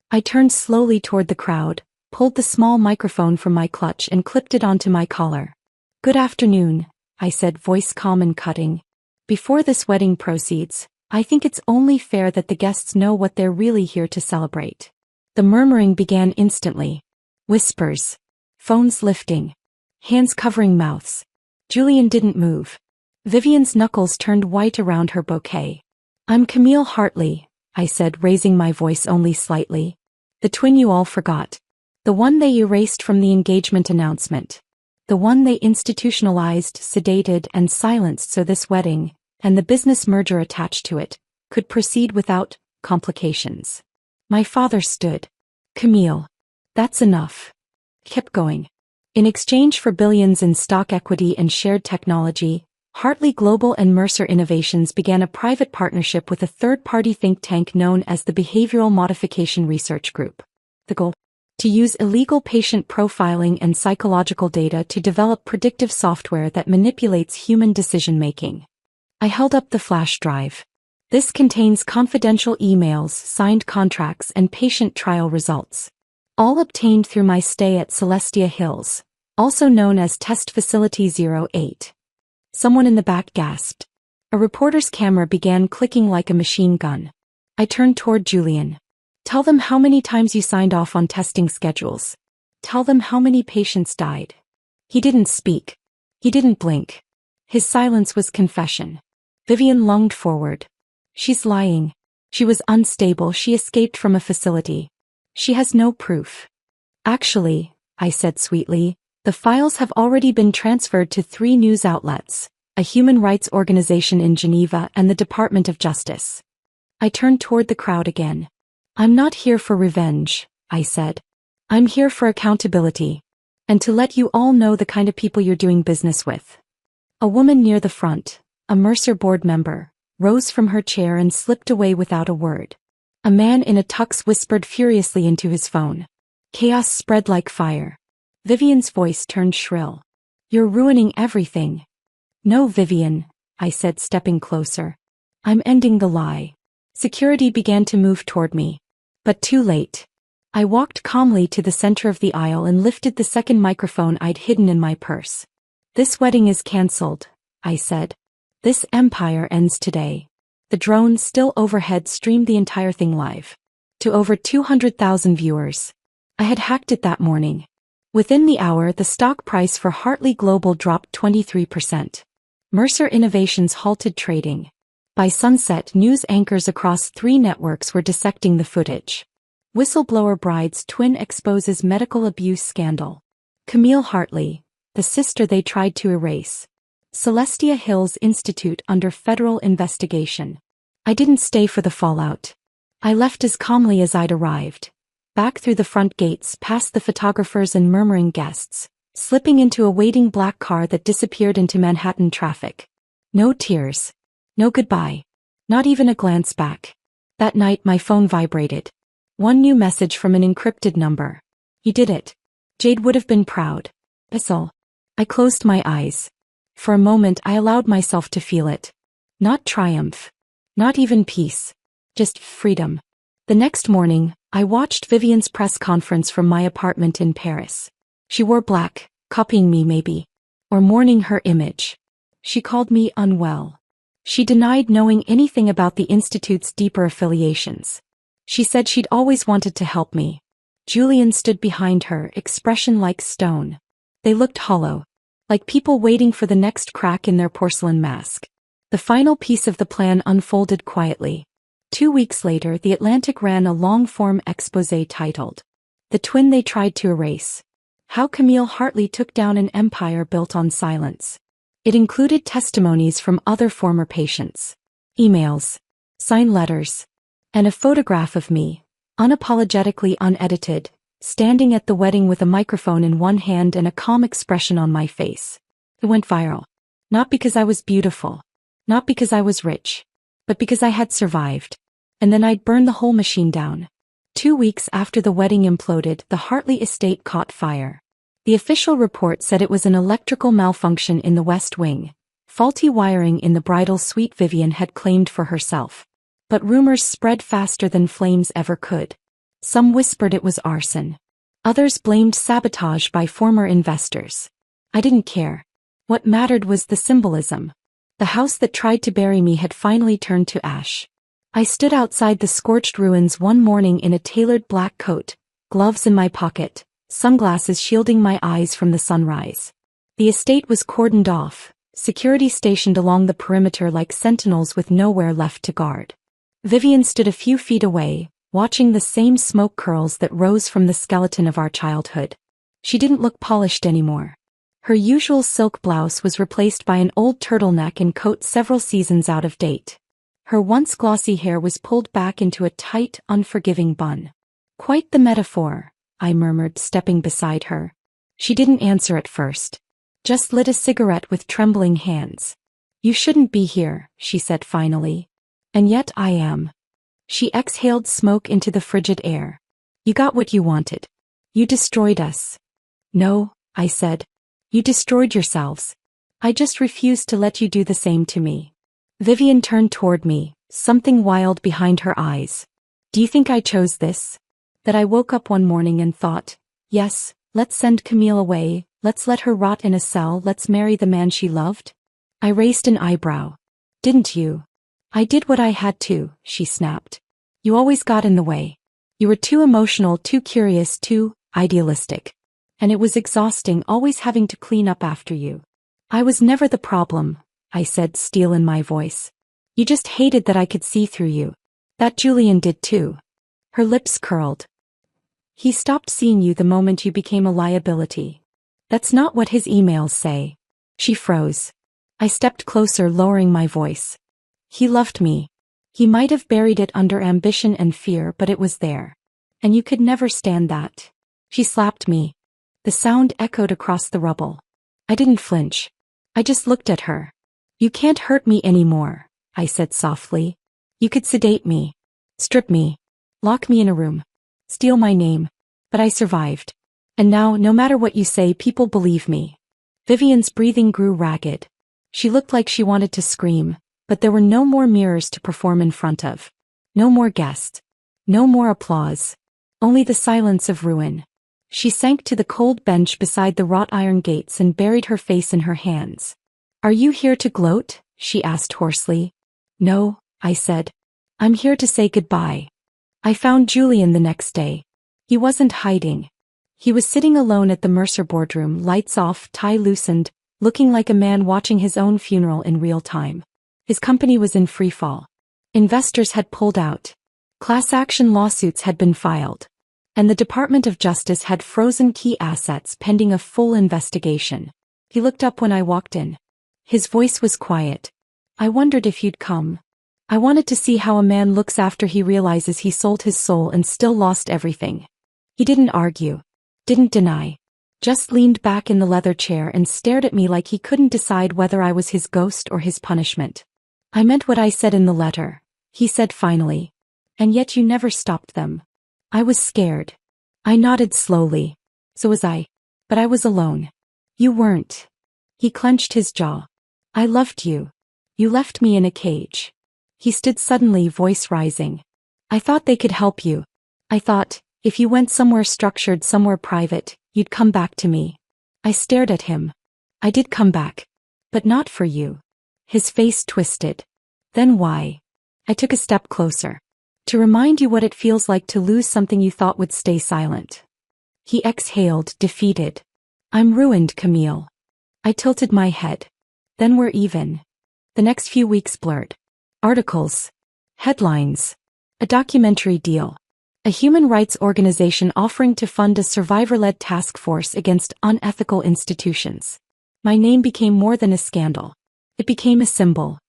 I turned slowly toward the crowd, pulled the small microphone from my clutch and clipped it onto my collar. "Good afternoon," I said, voice calm and cutting. "Before this wedding proceeds, I think it's only fair that the guests know what they're really here to celebrate." The murmuring began instantly. Whispers. Phones lifting. Hands covering mouths. Julian didn't move. Vivian's knuckles turned white around her bouquet. "I'm Camille Hartley," I said, raising my voice only slightly. "The twin you all forgot. The one they erased from the engagement announcement. The one they institutionalized, sedated, and silenced so this wedding, and the business merger attached to it, could proceed without complications." My father stood. "Camille. That's enough." Kept going. "In exchange for billions in stock equity and shared technology, Hartley Global and Mercer Innovations began a private partnership with a third-party think tank known as the Behavioral Modification Research Group. The goal? To use illegal patient profiling and psychological data to develop predictive software that manipulates human decision-making. I held up the flash drive. "This contains confidential emails, signed contracts, and patient trial results. All obtained through my stay at Celestia Hills, also known as Test Facility 08. Someone in the back gasped. A reporter's camera began clicking like a machine gun. I turned toward Julian. "Tell them how many times you signed off on testing schedules. Tell them how many patients died." He didn't speak. He didn't blink. His silence was confession. Vivian lunged forward. "She's lying. She was unstable. She escaped from a facility. She has no proof." "Actually," I said sweetly, "the files have already been transferred to 3 news outlets, a human rights organization in Geneva and the Department of Justice." I turned toward the crowd again. "I'm not here for revenge," I said. "I'm here for accountability. And to let you all know the kind of people you're doing business with." A woman near the front, a Mercer board member, rose from her chair and slipped away without a word. A man in a tux whispered furiously into his phone. Chaos spread like fire. Vivian's voice turned shrill. "You're ruining everything." "No, Vivian," I said, stepping closer. "I'm ending the lie." Security began to move toward me. But too late. I walked calmly to the center of the aisle and lifted the second microphone I'd hidden in my purse. "This wedding is cancelled," I said. "This empire ends today." The drone still overhead streamed the entire thing live. To over 200,000 viewers. I had hacked it that morning. Within the hour, the stock price for Hartley Global dropped 23%. Mercer Innovations halted trading. By sunset, news anchors across 3 networks were dissecting the footage. Whistleblower bride's twin exposes medical abuse scandal. Camille Hartley, the sister they tried to erase. Celestia Hills Institute under federal investigation. I didn't stay for the fallout. I left as calmly as I'd arrived. Back through the front gates, past the photographers and murmuring guests, slipping into a waiting black car that disappeared into Manhattan traffic. No tears. No goodbye. Not even a glance back. That night my phone vibrated. One new message from an encrypted number. You did it. Jade would have been proud. Whistle. I closed my eyes. For a moment I allowed myself to feel it. Not triumph. Not even peace. Just freedom. The next morning, I watched Vivian's press conference from my apartment in Paris. She wore black, copying me maybe. Or mourning her image. She called me unwell. She denied knowing anything about the Institute's deeper affiliations. She said she'd always wanted to help me. Julian stood behind her, expression like stone. They looked hollow. Like people waiting for the next crack in their porcelain mask. The final piece of the plan unfolded quietly. 2 weeks later, The Atlantic ran a long-form exposé titled, "The Twin They Tried to Erase." How Camille Hartley Took Down an Empire Built on Silence. It included testimonies from other former patients, emails, signed letters, and a photograph of me, unapologetically unedited, standing at the wedding with a microphone in one hand and a calm expression on my face. It went viral. Not because I was beautiful. Not because I was rich. But because I had survived. And then I'd burn the whole machine down. 2 weeks after the wedding imploded, the Hartley estate caught fire. The official report said it was an electrical malfunction in the West Wing, faulty wiring in the bridal suite Vivian had claimed for herself. But rumors spread faster than flames ever could. Some whispered it was arson. Others blamed sabotage by former investors. I didn't care. What mattered was the symbolism. The house that tried to bury me had finally turned to ash. I stood outside the scorched ruins one morning in a tailored black coat, gloves in my pocket, sunglasses shielding my eyes from the sunrise. The estate was cordoned off, security stationed along the perimeter like sentinels with nowhere left to guard. Vivian stood a few feet away, watching the same smoke curls that rose from the skeleton of our childhood. She didn't look polished anymore. Her usual silk blouse was replaced by an old turtleneck and coat several seasons out of date. Her once glossy hair was pulled back into a tight, unforgiving bun. Quite the metaphor, I murmured, stepping beside her. She didn't answer at first. Just lit a cigarette with trembling hands. You shouldn't be here, she said finally. And yet I am. She exhaled smoke into the frigid air. You got what you wanted. You destroyed us. No, I said. You destroyed yourselves. I just refused to let you do the same to me. Vivian turned toward me, something wild behind her eyes. Do you think I chose this? That I woke up one morning and thought, yes, let's send Camille away, let's let her rot in a cell, let's marry the man she loved? I raised an eyebrow. Didn't you? I did what I had to, she snapped. You always got in the way. You were too emotional, too curious, too idealistic. And it was exhausting always having to clean up after you. I was never the problem, I said, steel in my voice. You just hated that I could see through you. That Julian did too. Her lips curled. He stopped seeing you the moment you became a liability. That's not what his emails say. She froze. I stepped closer, lowering my voice. He loved me. He might have buried it under ambition and fear, but it was there. And you could never stand that. She slapped me. The sound echoed across the rubble. I didn't flinch. I just looked at her. You can't hurt me anymore, I said softly. You could sedate me. Strip me. Lock me in a room. Steal my name. But I survived. And now, no matter what you say, people believe me. Vivian's breathing grew ragged. She looked like she wanted to scream, but there were no more mirrors to perform in front of. No more guests. No more applause. Only the silence of ruin. She sank to the cold bench beside the wrought iron gates and buried her face in her hands. Are you here to gloat? She asked hoarsely. No, I said. I'm here to say goodbye. I found Julian the next day. He wasn't hiding. He was sitting alone at the Mercer boardroom, lights off, tie loosened, looking like a man watching his own funeral in real time. His company was in freefall. Investors had pulled out. Class action lawsuits had been filed. And the Department of Justice had frozen key assets pending a full investigation. He looked up when I walked in. His voice was quiet. "I wondered if you'd come. I wanted to see how a man looks after he realizes he sold his soul and still lost everything." He didn't argue. Didn't deny. Just leaned back in the leather chair and stared at me like he couldn't decide whether I was his ghost or his punishment. "I meant what I said in the letter," he said finally. "And yet you never stopped them." I was scared. I nodded slowly. "So was I. But I was alone." "You weren't." He clenched his jaw. "I loved you. You left me in a cage." He stood suddenly, voice rising. "I thought they could help you. I thought, if you went somewhere structured, somewhere private, you'd come back to me." I stared at him. "I did come back. But not for you." His face twisted. "Then why?" I took a step closer. "To remind you what it feels like to lose something you thought would stay silent." He exhaled, defeated. "I'm ruined, Camille." I tilted my head. "Then we're even." The next few weeks blurred. Articles. Headlines. A documentary deal. A human rights organization offering to fund a survivor-led task force against unethical institutions. My name became more than a scandal. It became a symbol.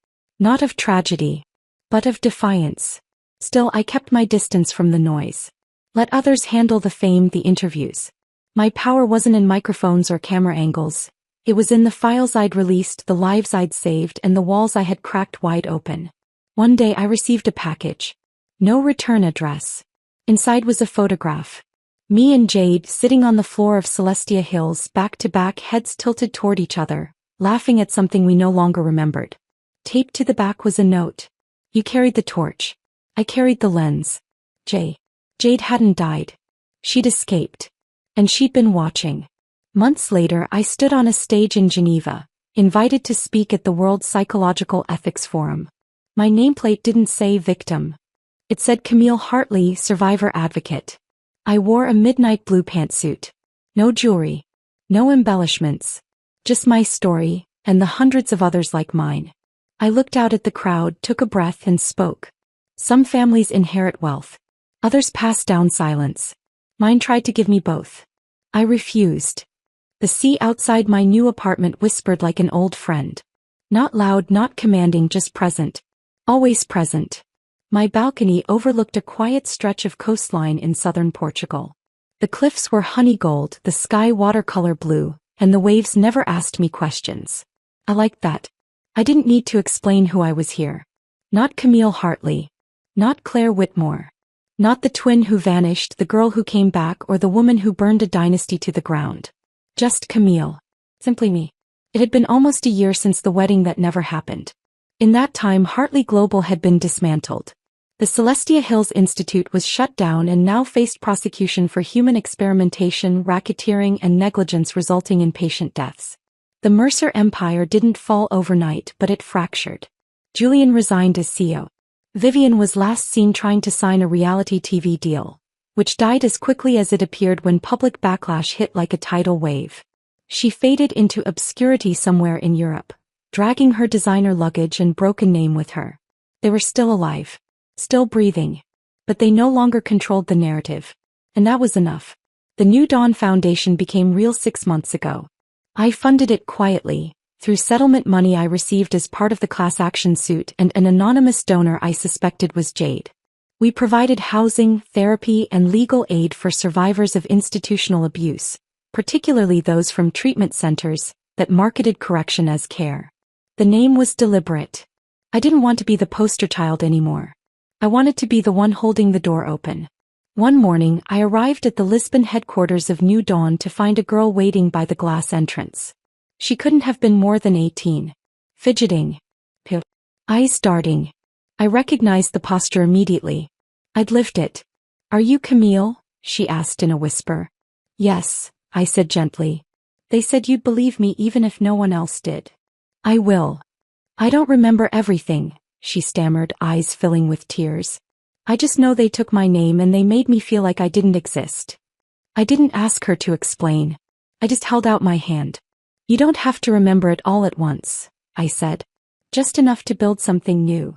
Not of tragedy, but of defiance. Still, I kept my distance from the noise. Let others handle the fame, the interviews. My power wasn't in microphones or camera angles. It was in the files I'd released, the lives I'd saved, and the walls I had cracked wide open. One day I received a package. No return address. Inside was a photograph. Me and Jade sitting on the floor of Celestia Hills, back to back, heads tilted toward each other, laughing at something we no longer remembered. Taped to the back was a note. "You carried the torch. I carried the lens. Jade hadn't died. She'd escaped. And she'd been watching." Months later, I stood on a stage in Geneva, invited to speak at the World Psychological Ethics Forum. My nameplate didn't say victim. It said Camille Hartley, survivor advocate. I wore a midnight blue pantsuit. No jewelry. No embellishments. Just my story, and the hundreds of others like mine. I looked out at the crowd, took a breath, and spoke. Some families inherit wealth. Others pass down silence. Mine tried to give me both. I refused. The sea outside my new apartment whispered like an old friend. Not loud, not commanding, just present. Always present. My balcony overlooked a quiet stretch of coastline in southern Portugal. The cliffs were honey gold, the sky watercolor blue, and the waves never asked me questions. I liked that. I didn't need to explain who I was here. Not Camille Hartley. Not Claire Whitmore. Not the twin who vanished, the girl who came back, or the woman who burned a dynasty to the ground. Just Camille. Simply me. It had been almost a year since the wedding that never happened. In that time, Hartley Global had been dismantled. The Celestia Hills Institute was shut down and now faced prosecution for human experimentation, racketeering, and negligence resulting in patient deaths. The Mercer empire didn't fall overnight, but it fractured. Julian resigned as CEO. Vivian was last seen trying to sign a reality TV deal, which died as quickly as it appeared when public backlash hit like a tidal wave. She faded into obscurity somewhere in Europe, dragging her designer luggage and broken name with her. They were still alive. Still breathing. But they no longer controlled the narrative. And that was enough. The New Dawn Foundation became real 6 months ago. I funded it quietly, through settlement money I received as part of the class action suit and an anonymous donor I suspected was Jade. We provided housing, therapy, and legal aid for survivors of institutional abuse, particularly those from treatment centers that marketed correction as care. The name was deliberate. I didn't want to be the poster child anymore. I wanted to be the one holding the door open. One morning, I arrived at the Lisbon headquarters of New Dawn to find a girl waiting by the glass entrance. She couldn't have been more than 18. Fidgeting. Eyes darting. I recognized the posture immediately. I'd lived it. "Are you Camille?" she asked in a whisper. "Yes," I said gently. "They said you'd believe me even if no one else did." "I will." "I don't remember everything," she stammered, eyes filling with tears. I just know they took my name and they made me feel like I didn't exist. I didn't ask her to explain. I just held out my hand. You don't have to remember it all at once, I said. Just enough to build something new.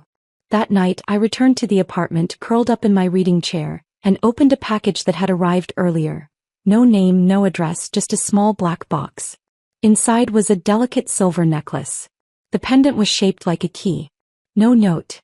That night I returned to the apartment, curled up in my reading chair, and opened a package that had arrived earlier. No name, no address, just a small black box. Inside was a delicate silver necklace. The pendant was shaped like a key. No note.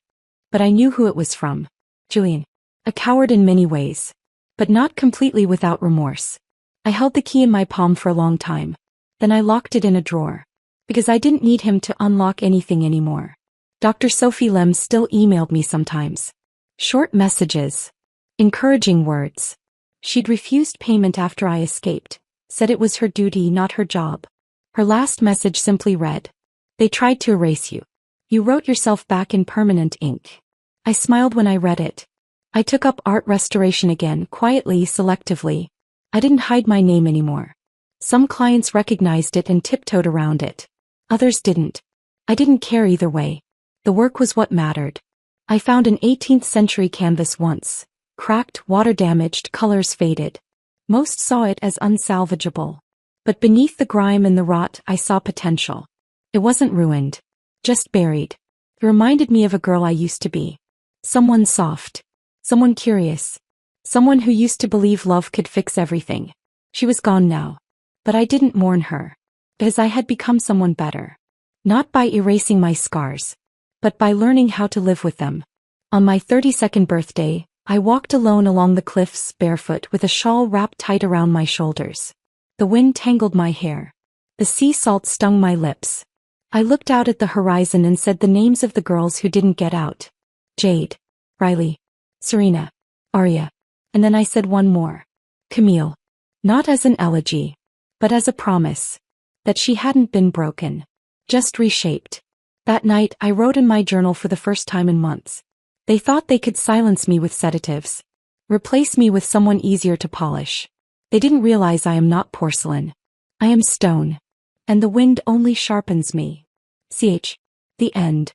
But I knew who it was from. Julian. A coward in many ways. But not completely without remorse. I held the key in my palm for a long time. Then I locked it in a drawer. Because I didn't need him to unlock anything anymore. Dr. Sophie Lem still emailed me sometimes. Short messages. Encouraging words. She'd refused payment after I escaped. Said it was her duty, not her job. Her last message simply read, "They tried to erase you. You wrote yourself back in permanent ink." I smiled when I read it. I took up art restoration again, quietly, selectively. I didn't hide my name anymore. Some clients recognized it and tiptoed around it. Others didn't. I didn't care either way. The work was what mattered. I found an 18th century canvas once. Cracked, water-damaged, colors faded. Most saw it as unsalvageable. But beneath the grime and the rot, I saw potential. It wasn't ruined. Just buried. It reminded me of a girl I used to be. Someone soft. Someone curious. Someone who used to believe love could fix everything. She was gone now. But I didn't mourn her. Because I had become someone better. Not by erasing my scars. But by learning how to live with them. On my 32nd birthday, I walked alone along the cliffs, barefoot, with a shawl wrapped tight around my shoulders. The wind tangled my hair. The sea salt stung my lips. I looked out at the horizon and said the names of the girls who didn't get out. Jade. Riley. Serena. Arya. And then I said one more. Camille. Not as an elegy. But as a promise. That she hadn't been broken. Just reshaped. That night I wrote in my journal for the first time in months. They thought they could silence me with sedatives. Replace me with someone easier to polish. They didn't realize I am not porcelain. I am stone. And the wind only sharpens me. The end.